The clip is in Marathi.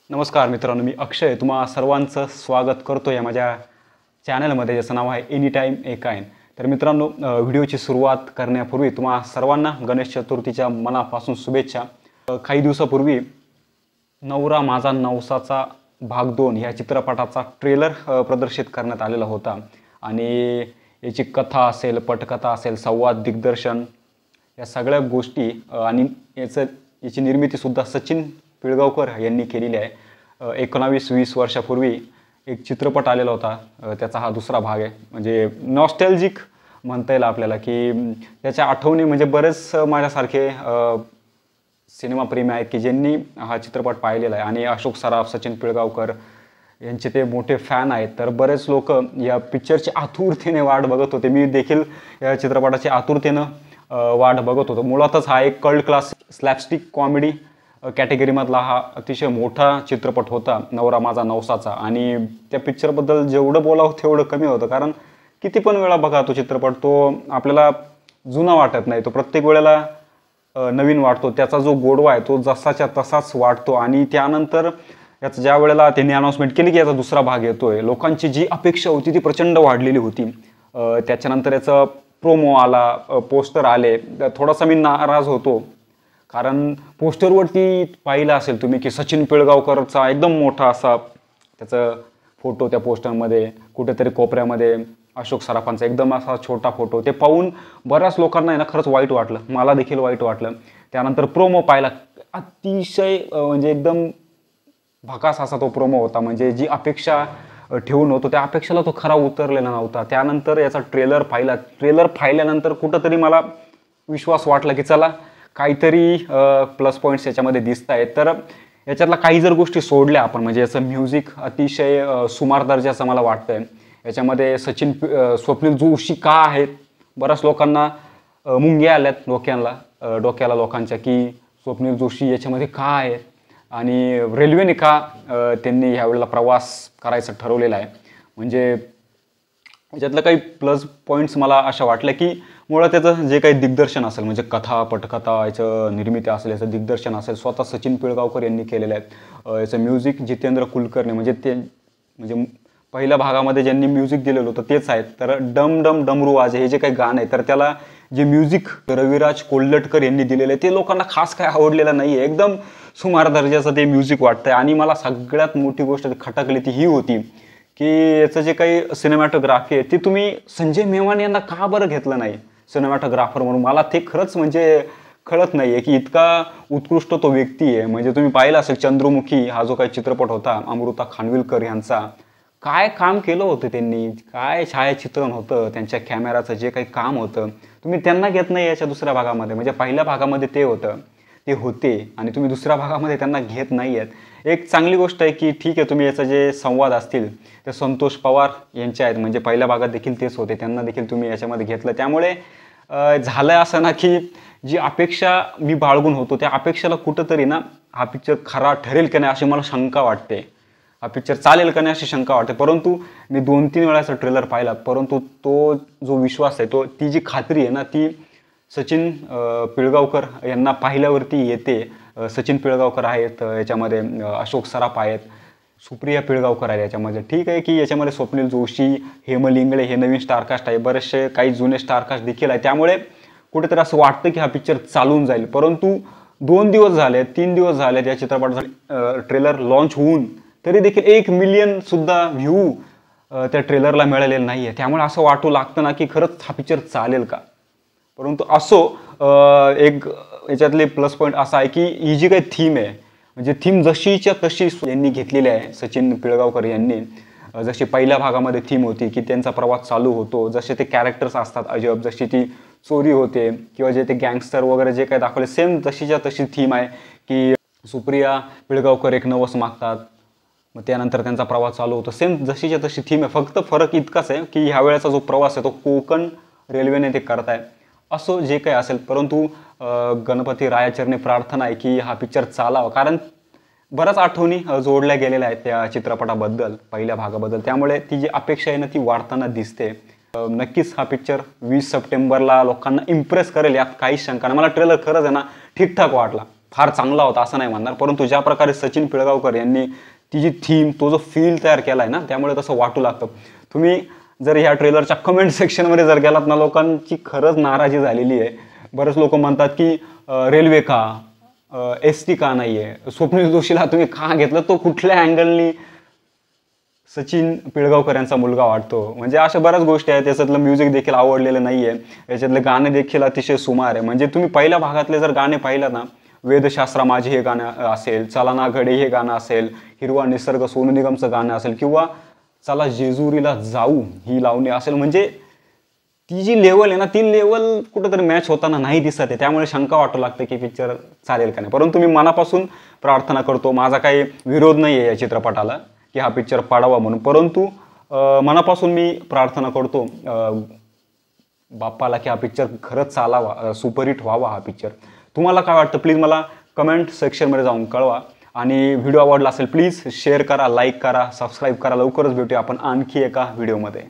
नमस्कार मित्रांनो, मी अक्षय तुम्हा सर्वांचं स्वागत करतो या माझ्या चॅनलमध्ये, ज्याचं नाव आहे एनी टाईम ए काइन. तर मित्रांनो, व्हिडिओची सुरुवात करण्यापूर्वी तुम्हा सर्वांना गणेश चतुर्थीच्या मनापासून शुभेच्छा. काही दिवसापूर्वी नवरा माझा नवसाचा भाग 2 या चित्रपटाचा ट्रेलर प्रदर्शित करण्यात आलेला होता आणि याची कथा असेल, पटकथा असेल, संवाद, दिग्दर्शन या सगळ्या गोष्टी आणि याची निर्मितीसुद्धा सचिन पिळगावकर यांनी केलेली आहे. 19-20 वर्षापूर्वी एक चित्रपट आलेला होता, त्याचा हा दुसरा भाग आहे. म्हणजे नॉस्टॅल्जिक म्हणता येईल आपल्याला, की त्याच्या आठवणी म्हणजे बरेच माझ्यासारखे सिनेमाप्रेमी आहेत की ज्यांनी हा चित्रपट पाहिलेला आहे आणि अशोक सराफ, सचिन पिळगावकर यांचे ते मोठे फॅन आहेत. तर बरेच लोक या पिक्चरची आतुरतेने वाट बघत होते. मी देखील या चित्रपटाची आतुरतेनं वाट बघत होतो. मुळातच हा एक कल्ट क्लास स्लॅपस्टिक कॉमेडी कॅटेगरीमधला हा अतिशय मोठा चित्रपट होता, नवरा माझा नवसाचा. आणि त्या पिक्चरबद्दल जेवढं बोलावं तेवढं कमी होतं, कारण किती पण वेळा बघा तो चित्रपट, तो आपल्याला जुना वाटत नाही, तो प्रत्येक वेळेला नवीन वाटतो. त्याचा जो गोडवा आहे तो जसाच्या तसाच वाटतो. आणि त्यानंतर याचं ज्या वेळेला त्यांनी अनाऊन्समेंट केली की याचा दुसरा भाग येतोय, लोकांची जी अपेक्षा होती ती प्रचंड वाढलेली होती. त्याच्यानंतर याचं प्रोमो आला, पोस्टर आले, थोडासा मी नाराज होतो, कारण पोस्टरवरती पाहिलं असेल तुम्ही की सचिन पिळगावकरचा एकदम मोठा असा त्याचा फोटो त्या पोस्टरमध्ये, कुठेतरी कोपऱ्यामध्ये अशोक सराफांचा एकदम असा छोटा फोटो. ते पाहून बऱ्याच लोकांना आहे ना खरंच वाईट वाटलं, मला देखील वाईट वाटलं. त्यानंतर प्रोमो पाहिला, अतिशय म्हणजे एकदम भकास असा तो प्रोमो होता. म्हणजे जी अपेक्षा ठेवून होतो त्या अपेक्षेला तो खरा उतरलेला नव्हता. त्यानंतर याचा ट्रेलर पाहिला. ट्रेलर पाहिल्यानंतर कुठंतरी मला विश्वास वाटला की चला काहीतरी प्लस पॉईंट्स याच्यामध्ये दिसत आहेत. तर याच्यातला काही जर गोष्टी सोडल्या आपण, म्हणजे याचं म्युझिक अतिशय सुमार दर्जाचं मला वाटतंय. याच्यामध्ये स्वप्नील जोशी का आहेत, बऱ्याच लोकांना मुंग्या आल्यात डोक्याला लोकांच्या की स्वप्नील जोशी याच्यामध्ये का आहेत आणि रेल्वेने का त्यांनी ह्यावेळेला प्रवास करायचं ठरवलेला आहे. म्हणजे याच्यातलं काही प्लस पॉईंट्स मला अशा वाटल्या की मुळात त्याचं जे काही दिग्दर्शन असेल, म्हणजे कथा, पटकथा, याचं निर्मिती असेल, याचं दिग्दर्शन असेल, स्वतः सचिन पिळगावकर यांनी केलेलं आहे. याचं म्युझिक जितेंद्र कुलकर्णी, म्हणजे पहिल्या भागामध्ये ज्यांनी म्युझिक दिलेलं होतं तेच आहेत. तर डम डम डमरू वाजे हे जे काही गाणं आहे, तर त्याला जे म्युझिक रविराज कोल्हटकर यांनी दिलेलं आहे ते लोकांना खास काय आवडलेलं नाही आहे. एकदम सुमार दर्जाचं ते म्युझिक वाटतंय. आणि मला सगळ्यात मोठी गोष्ट खटकली ती ही होती की याचं जे काही सिनेमॅटोग्राफी आहे ती तुम्ही संजय मेवाणी यांना का बरं घेतलं नाही सिनेमॅटोग्राफर म्हणून. मला ते खरंच म्हणजे कळत नाही आहे की इतका उत्कृष्ट तो व्यक्ती आहे. म्हणजे तुम्ही पाहिलं असेल चंद्रमुखी हा जो काही चित्रपट होता अमृता खानविलकर यांचा, काय काम केलं होतं त्यांनी, काय छायाचित्रण होतं, त्यांच्या कॅमेराचं जे काही काम होतं, तुम्ही त्यांना घेत नाही याच्या दुसऱ्या भागामध्ये. म्हणजे पहिल्या भागामध्ये ते होते आणि तुम्ही दुसऱ्या भागामध्ये त्यांना घेत नाही आहेत. एक चांगली गोष्ट आहे की ठीक आहे, तुम्ही याचं जे संवाद असतील ते संतोष पवार यांचे आहेत, म्हणजे पहिल्या भागात देखील तेच होते, त्यांना देखील तुम्ही याच्यामध्ये घेतलं. त्यामुळे झालं असं ना की जी अपेक्षा मी बाळगून होतो त्या अपेक्षेला कुठंतरी ना हा पिक्चर खरा ठरेल का नाही अशी मला शंका वाटते, हा पिक्चर चालेल का नाही अशी शंका वाटते. परंतु मी 2-3 वेळाचा ट्रेलर पाहिला, परंतु तो जो विश्वास आहे, ती जी खात्री आहे ना, ती सचिन पिळगावकर यांना पाहिल्यावरती येते. सचिन पिळगावकर आहेत याच्यामध्ये, अशोक सराफ आहेत, सुप्रिया पिळगावकर आहे याच्यामध्ये. ठीक आहे की याच्यामध्ये स्वप्नील जोशी, हेमलिंगळे हे नवीन स्टारकास्ट आहे, बरेचसे काही जुने स्टारकास्ट देखील आहे. त्यामुळे कुठेतरी असं वाटतं की हा पिक्चर चालून जाईल. परंतु 2 दिवस झाले, 3 दिवस झाले या चित्रपटाचा ट्रेलर लॉन्च होऊन तरी देखील 1 मिलियन सुद्धा व्ह्यू त्या ट्रेलरला मिळालेलं नाही आहे. त्यामुळे असं वाटू लागतं ना की खरंच हा पिक्चर चालेल का. परंतु असो, एक याच्यातले प्लस पॉईंट असा आहे की ही जी काही थीम आहे, म्हणजे थीम जशीच्या तशी यांनी घेतलेली आहे सचिन पिळगावकर यांनी. जशी पहिल्या भागामध्ये थीम होती की त्यांचा प्रवास चालू होतो, जसे ते कॅरेक्टर्स असतात अजब, जशी ती चोरी होते किंवा जे ते गँगस्टर वगैरे जे काही दाखवले, सेम जशीच्या तशी थीम आहे की सुप्रिया पिळगावकर एक नवस मागतात, मग त्यानंतर त्यांचा प्रवास चालू होतो, सेम जशीच्या तशी थीम आहे. फक्त फरक इतकाच आहे की ह्या वेळेचा जो प्रवास आहे तो कोकण रेल्वेने ते करत आहे. असो जे काही असेल, परंतु गणपती रायाचरणी प्रार्थना आहे की हा पिक्चर चालावा, कारण बऱ्याच आठवणी जोडल्या गेलेल्या आहेत त्या चित्रपटाबद्दल, पहिल्या भागाबद्दल. त्यामुळे ती जी अपेक्षा आहे ना ती वाढताना दिसते. नक्कीच हा पिक्चर 20 सप्टेंबरला लोकांना इम्प्रेस करेल यात काहीच शंका नाही. मला ट्रेलर खरंच आहे ना ठीकठाक वाटला. फार चांगला होता असं नाही म्हणणार, परंतु ज्या प्रकारे सचिन पिळगावकर यांनी ती जी थीम, तो जो फील तयार केला आहे ना, त्यामुळे तसं वाटू लागतं. तुम्ही जर ह्या ट्रेलरच्या कमेंट सेक्शनमध्ये जर गेलात ना, लोकांची खरंच नाराजी झालेली आहे. बरेच लोक म्हणतात की रेल्वे का, ST का नाही आहे, स्वप्नील जोशीला तुम्ही का घेतलं, तो कुठल्या अँगलनी सचिन पिळगावकर यांचा मुलगा वाटतो. म्हणजे अशा बऱ्याच गोष्टी आहेत. याच्यातलं म्युझिक देखील आवडलेलं नाही आहे, याच्यातले गाणे देखील अतिशय सुमार आहे. म्हणजे तुम्ही पहिल्या भागातले जर गाणे पाहिलं ना, वेदशास्त्रा माझी हे गाणं असेल, चला ना घडे हे गाणं असेल, हिरवा निसर्ग सोनू निगमचं गाणं असेल, किंवा चला जेजुरीला जाऊ ही लावणी असेल, म्हणजे ती जी लेवल आहे ना, ती लेवल कुठंतरी मॅच होताना नाही दिसत आहे. त्यामुळे शंका वाटू लागते की पिक्चर चालेल का नाही. परंतु मी मनापासून प्रार्थना करतो, माझा काही विरोध नाही आहे या चित्रपटाला की हा पिक्चर पाडावा म्हणून, परंतु मनापासून मी प्रार्थना करतो बाप्पाला की हा पिक्चर खरंच चालावा, सुपरहिट व्हावा हा पिक्चर. तुम्हाला काय वाटतं प्लीज मला कमेंट सेक्शनमध्ये जाऊन कळवा. आणि व्हिडिओ आवडला असेल प्लीज शेअर करा, लाईक करा, सबस्क्राईब करा. लवकरच भेटूया आपण आणखी एका व्हिडिओमध्ये.